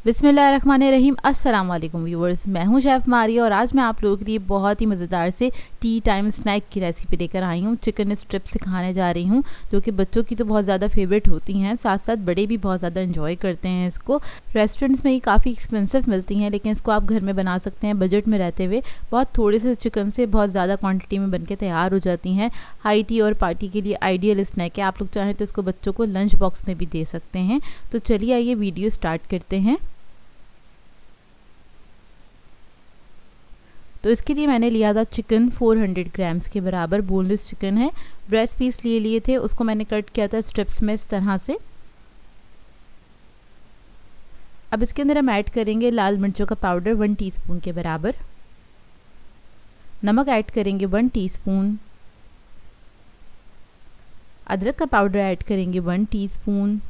बिस्मिल्लाहिर्रहमानिर्रहीम। अस्सलाम वालेकुम व्यूवर्स, मैं हूं शेफ़ मारिया और आज मैं आप लोगों के लिए बहुत ही मज़ेदार से टी टाइम स्नैक की रेसिपी लेकर आई हूं। चिकन स्ट्रिप सिखाने जा रही हूं, जो कि बच्चों की तो बहुत ज़्यादा फेवरेट होती हैं, साथ साथ बड़े भी बहुत ज़्यादा इंजॉय करते हैं इसको। रेस्टोरेंट्स में ही काफ़ी एक्सपेंसिव मिलती हैं, लेकिन इसको आप घर में बना सकते हैं बजट में रहते हुए। बहुत थोड़े से चिकन से बहुत ज़्यादा क्वान्टिटी में बन के तैयार हो जाती हैं। हाई टी और पार्टी के लिए आइडियल स्नैक है। आप लोग चाहें तो इसको बच्चों को लंच बॉक्स में भी दे सकते हैं। तो चलिए आइए वीडियो स्टार्ट करते हैं। तो इसके लिए मैंने लिया था चिकन 400 ग्राम्स के बराबर, बोनलेस चिकन है। ब्रेस्ट पीस लिए थे, उसको मैंने कट किया था स्ट्रिप्स में इस तरह से। अब इसके अंदर हम ऐड करेंगे लाल मिर्चों का पाउडर 1 टीस्पून के बराबर। नमक ऐड करेंगे 1 टीस्पून। अदरक का पाउडर ऐड करेंगे 1 टीस्पून।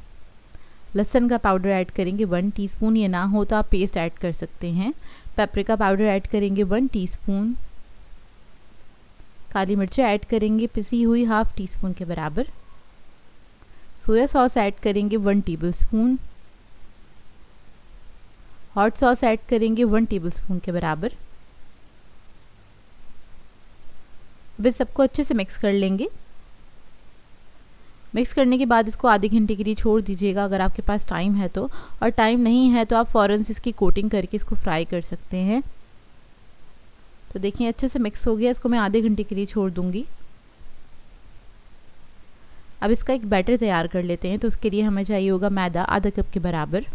लहसुन का पाउडर ऐड करेंगे 1 टीस्पून, ये ना हो तो आप पेस्ट ऐड कर सकते हैं। पेपरिका पाउडर ऐड करेंगे 1 टीस्पून। काली मिर्च ऐड करेंगे पिसी हुई ½ टीस्पून के बराबर। सोया सॉस ऐड करेंगे 1 टेबलस्पून। हॉट सॉस ऐड करेंगे 1 टेबलस्पून के बराबर। अब इस सबको अच्छे से मिक्स कर लेंगे। मिक्स करने के बाद इसको आधे घंटे के लिए छोड़ दीजिएगा अगर आपके पास टाइम है तो, और टाइम नहीं है तो आप फ़ौरन से इसकी कोटिंग करके इसको फ्राई कर सकते हैं। तो देखिए अच्छे से मिक्स हो गया, इसको मैं आधे घंटे के लिए छोड़ दूंगी। अब इसका एक बैटर तैयार कर लेते हैं। तो उसके लिए हमें चाहिए होगा मैदा आधा कप के बराबर।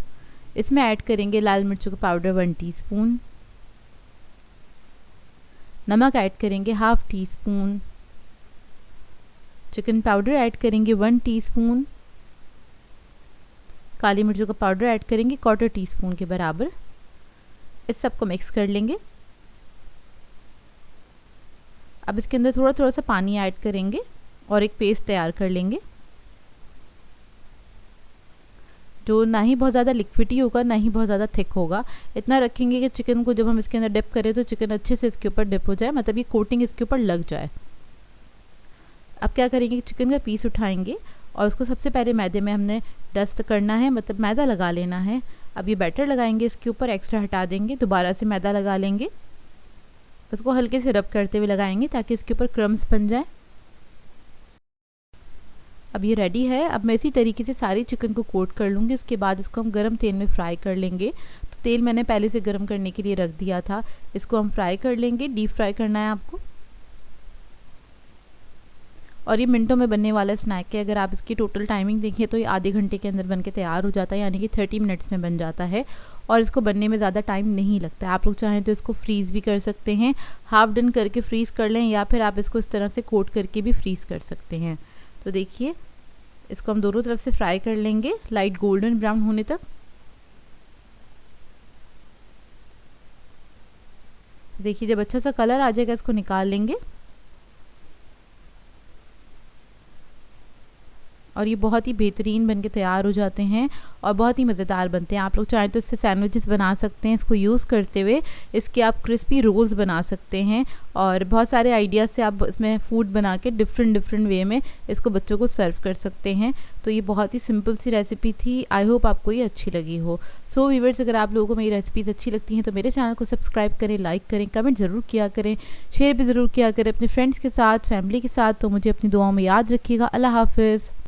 इसमें ऐड करेंगे लाल मिर्चों का पाउडर 1 टीस्पून। नमक ऐड करेंगे ½ टीस्पून। चिकन पाउडर ऐड करेंगे 1 टीस्पून। काली मिर्चों का पाउडर ऐड करेंगे 1/4 टीस्पून के बराबर। इस सबको मिक्स कर लेंगे। अब इसके अंदर थोड़ा थोड़ा सा पानी ऐड करेंगे और एक पेस्ट तैयार कर लेंगे, जो ना ही बहुत ज़्यादा लिक्विडी होगा ना ही बहुत ज़्यादा थिक होगा। इतना रखेंगे कि चिकन को जब हम इसके अंदर डिप करें तो चिकन अच्छे से इसके ऊपर डिप हो जाए, मतलब ये कोटिंग इसके ऊपर लग जाए। अब क्या करेंगे, चिकन का पीस उठाएंगे और उसको सबसे पहले मैदे में हमने डस्ट करना है, मतलब मैदा लगा लेना है। अब ये बैटर लगाएंगे, इसके ऊपर एक्स्ट्रा हटा देंगे, दोबारा से मैदा लगा लेंगे। उसको हल्के से रब करते हुए लगाएंगे ताकि इसके ऊपर क्रम्स बन जाए। अब ये रेडी है। अब मैं इसी तरीके से सारी चिकन को कोट कर लूँगी। इसके बाद इसको हम गरम तेल में फ्राई कर लेंगे। तो तेल मैंने पहले से गरम करने के लिए रख दिया था। इसको हम फ्राई कर लेंगे, डीप फ्राई करना है आपको। और ये मिनटों में बनने वाला स्नैक है। अगर आप इसकी टोटल टाइमिंग देखिए तो ये आधे घंटे के अंदर बन के तैयार हो जाता है, यानी कि 30 मिनट्स में बन जाता है। और इसको बनने में ज़्यादा टाइम नहीं लगता है। आप लोग चाहें तो इसको फ्रीज़ भी कर सकते हैं, हाफ डन करके फ्रीज़ कर लें, या फिर आप इसको इस तरह से कोट करके भी फ्रीज़ कर सकते हैं। तो देखिए इसको हम दोनों तरफ से फ्राई कर लेंगे लाइट गोल्डन ब्राउन होने तक। देखिए जब अच्छा सा कलर आ जाएगा इसको निकाल लेंगे। और ये बहुत ही बेहतरीन बनके तैयार हो जाते हैं और बहुत ही मज़ेदार बनते हैं। आप लोग चाहें तो इससे सैंडविचेस बना सकते हैं। इसको यूज़ करते हुए इसके आप क्रिस्पी रोल्स बना सकते हैं और बहुत सारे आइडियाज़ से आप इसमें फ़ूड बना के डिफरेंट वे में इसको बच्चों को सर्व कर सकते हैं। तो ये बहुत ही सिंपल सी रेसिपी थी। आई होप आपको ये अच्छी लगी हो। सो व्यूअर्स, अगर आप लोगों को मेरी रेसिपीज़ अच्छी लगती हैं तो मेरे चैनल को सब्सक्राइब करें, लाइक करें, कमेंट ज़रूर किया करें, शेयर भी ज़रूर किया करें अपने फ्रेंड्स के साथ, फैमिली के साथ। तो मुझे अपनी दुआओं में याद रखिएगा। अल्लाह हाफ़िज़।